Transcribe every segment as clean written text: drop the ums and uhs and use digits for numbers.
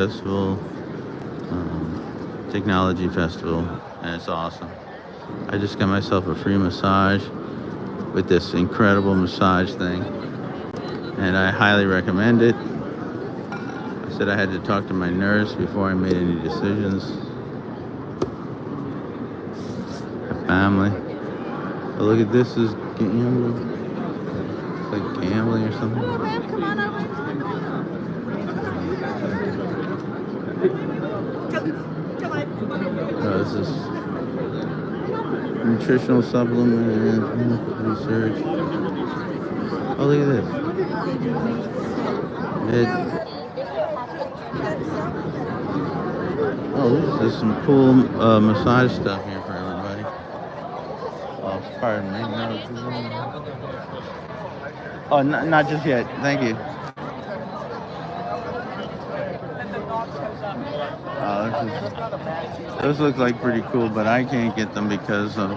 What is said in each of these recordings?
Festival, Technology Festival, and it's awesome. I just got myself a free massage with this incredible massage thing, and I highly recommend it. I said I had to talk to my nurse before I made any decisions. My family. But look at this is gambling. It's like gambling or something. Come on, man, come on over. This is nutritional supplement research. Oh, look at this. This is some cool massage stuff here for everybody. Oh, pardon me. No. Oh, not just yet. Thank you. Those look like pretty cool, but I can't get them because of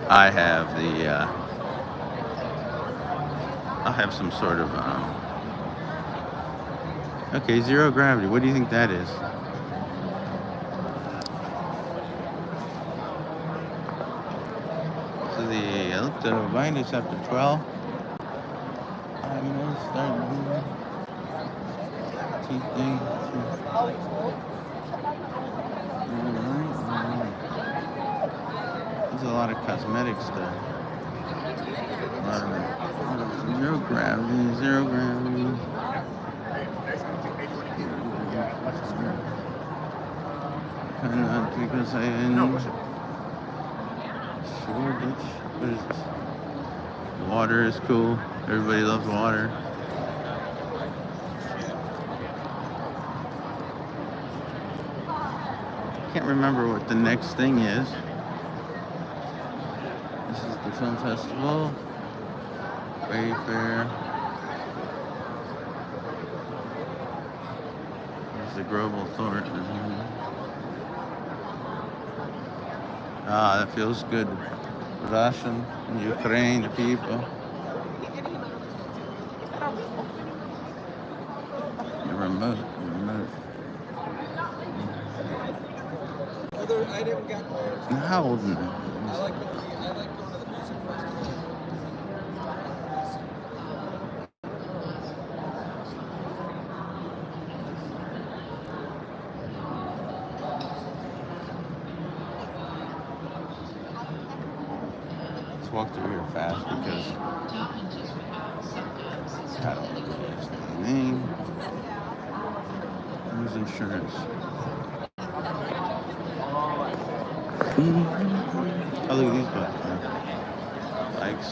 I have I'll have some sort of okay, zero gravity. What do you think that is? So the electrovine chapter 12. I'm gonna start thing. There's a lot of cosmetic stuff. Zero gravity, zero gravity. Because I what is this? Water is cool. Everybody loves water. Can't remember what the next thing is. This is the film festival. Wayfair. There's the global thought. Ah, that feels good. Russian and Ukraine people. The remote. How old is it? I like going to the music festival. Let's walk through here fast because I don't know his name. Who's insurance? Oh, look at these bikes.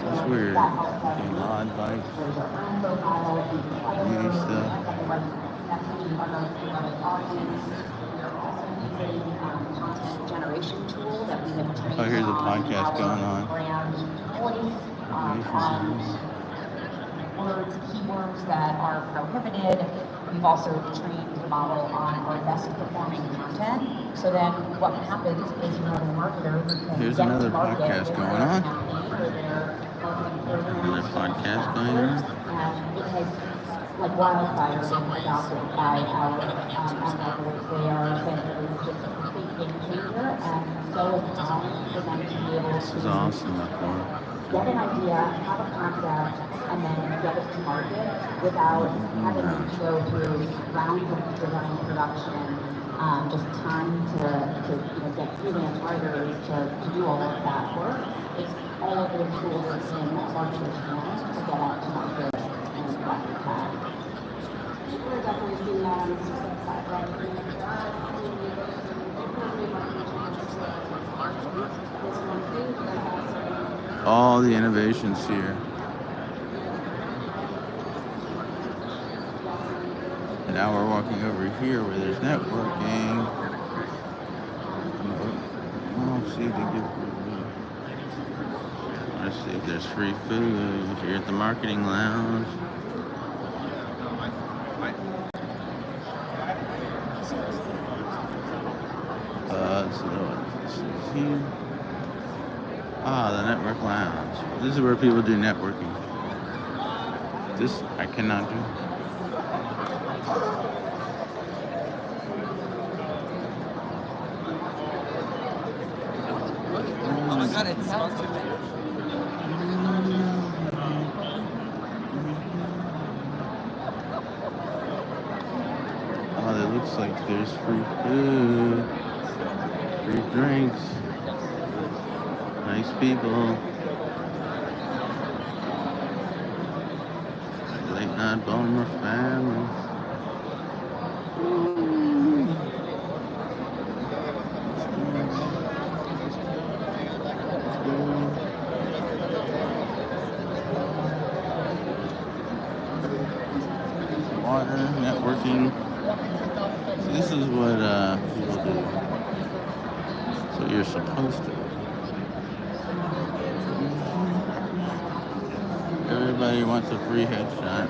That's weird. Odd bikes. Beauty stuff. Oh, here's a podcast going on. Words, keywords that are prohibited. We've also trained the model on our best performing content. So then what happens is you have a marketer who can here's another podcast going on. Another podcast going on. Because like wildfire is adopted by our advertisers, they are essentially just a complete game changer, and so empowering for them to be able This is awesome, get an idea, have a concept, and then get it to market without having to go through rounds of design production, just time to get freelance writers to do all of that work. It's all of those tools in marketer's hands to get out to market and rapid time. We're definitely seeing that on the success side, right? All the innovations here. And now we're walking over here where there's networking. Oh, See if they give free food. Let's see if there's free food here at the marketing lounge. Let's see here. Ah, the network lounge. This is where people do networking. This I cannot do. Oh my god, it smells so good. Oh, it looks like there's free food, free drinks, nice people. Late night Baltimore families. Water, networking. See, this is what people do. So you're supposed to. Everybody wants a free headshot.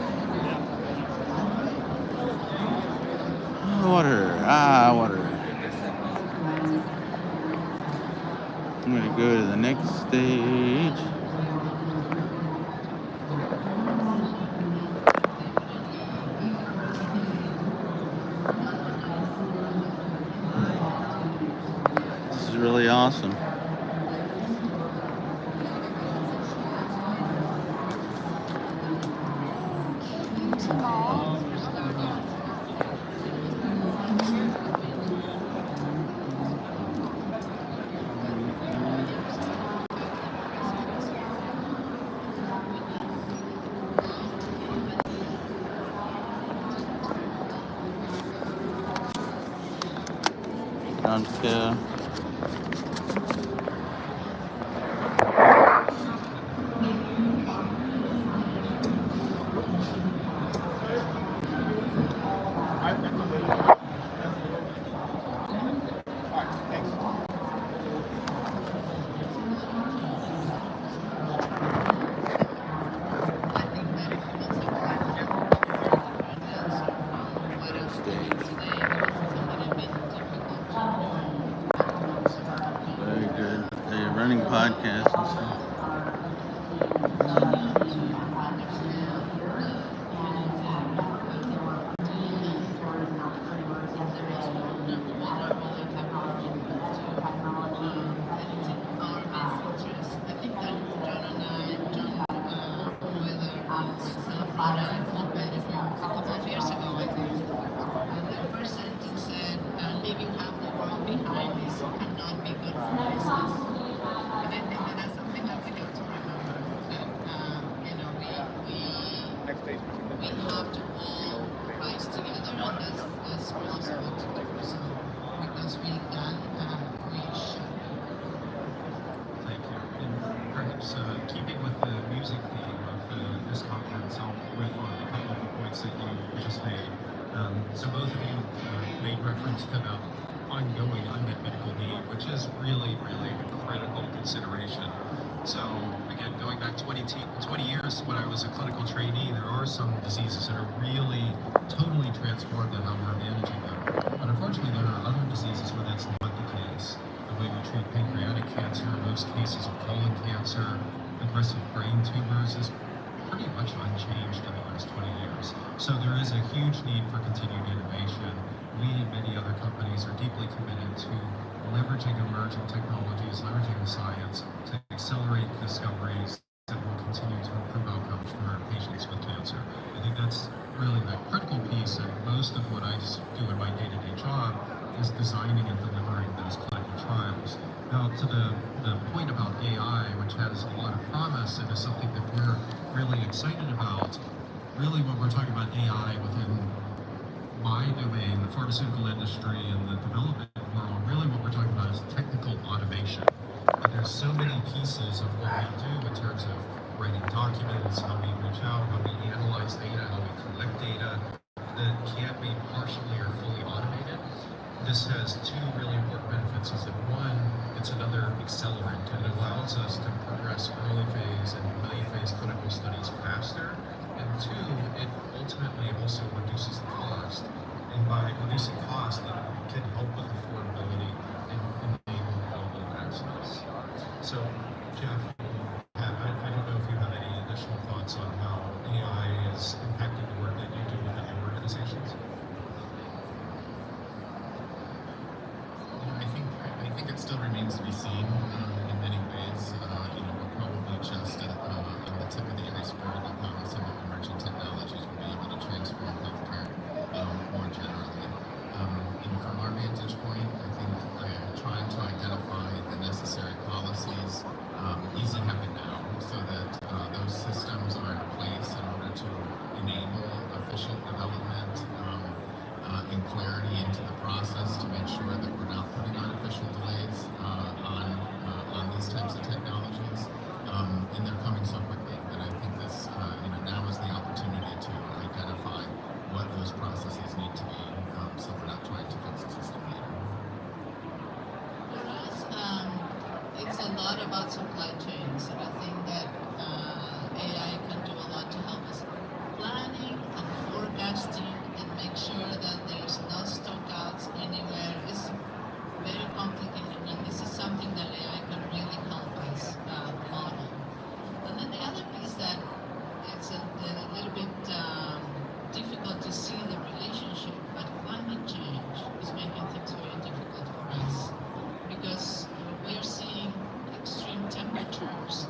Water. Water. I'm gonna go to the next stage. This is really awesome. Scale. Podcast and stuff. Keeping with the music theme of this conference, I'll riff on a couple of the points that you just made. So both of you made reference to the ongoing unmet medical need, which is really a critical consideration. So again, going back 20 years when I was a clinical trainee, there are some diseases that are really totally transformed in how we're managing them. But unfortunately, there are other diseases where that's not the case. The way we treat pancreatic cancer, most cases of colon cancer, aggressive brain tumors is pretty much unchanged in the last 20 years. So there is a huge need for continued innovation. We and many other companies are deeply committed to leveraging emerging technologies, leveraging the science to accelerate discoveries that will continue to improve outcomes for our patients with cancer. I think that's really the critical piece, and most of what I do in my day-to-day job is designing and delivering those clinical trials. Now, to the point about AI, which has a lot of promise and is something that we're really excited about, really when we're talking about AI within my domain, the pharmaceutical industry and the development world, really what we're talking about is technical automation. And there's so many pieces of what we do in terms of writing documents, how we reach out, how we analyze data, how we collect data, that can't be partially or fully automated. This has two really important benefits. Is that one, it's another accelerant, and it allows us to progress early phase and late phase clinical studies faster. And two, it ultimately also reduces the cost. And by reducing cost, it can help with affordability and enable global access. So, Jeff, I don't know if you have any additional thoughts on how AI is impacting the work that you do within your organizations. I think it still remains to be seen in many ways. We're probably just on the tip of the iceberg of how some of the emerging technologies will be able to transform healthcare more generally. From our vantage point, I think trying to identify the necessary policies easy happen now, so that those systems are in place in order to enable efficient development and clarity into the process to make sure that we're not putting artificial delays on these types of technologies. And they're coming so quickly that I think this, now is the opportunity to identify what those processes need to be, so we're not trying to fix the system later. For us, it's a lot about supply chains, and I think that AI can do a lot to help us planning and forecasting and make sure that there's no stockouts anywhere. It's very complicated, and this is something that AI can really help us model. And then the other piece that it's a little bit difficult to see the relationship, but climate change is making things very difficult for us because we are seeing extreme temperatures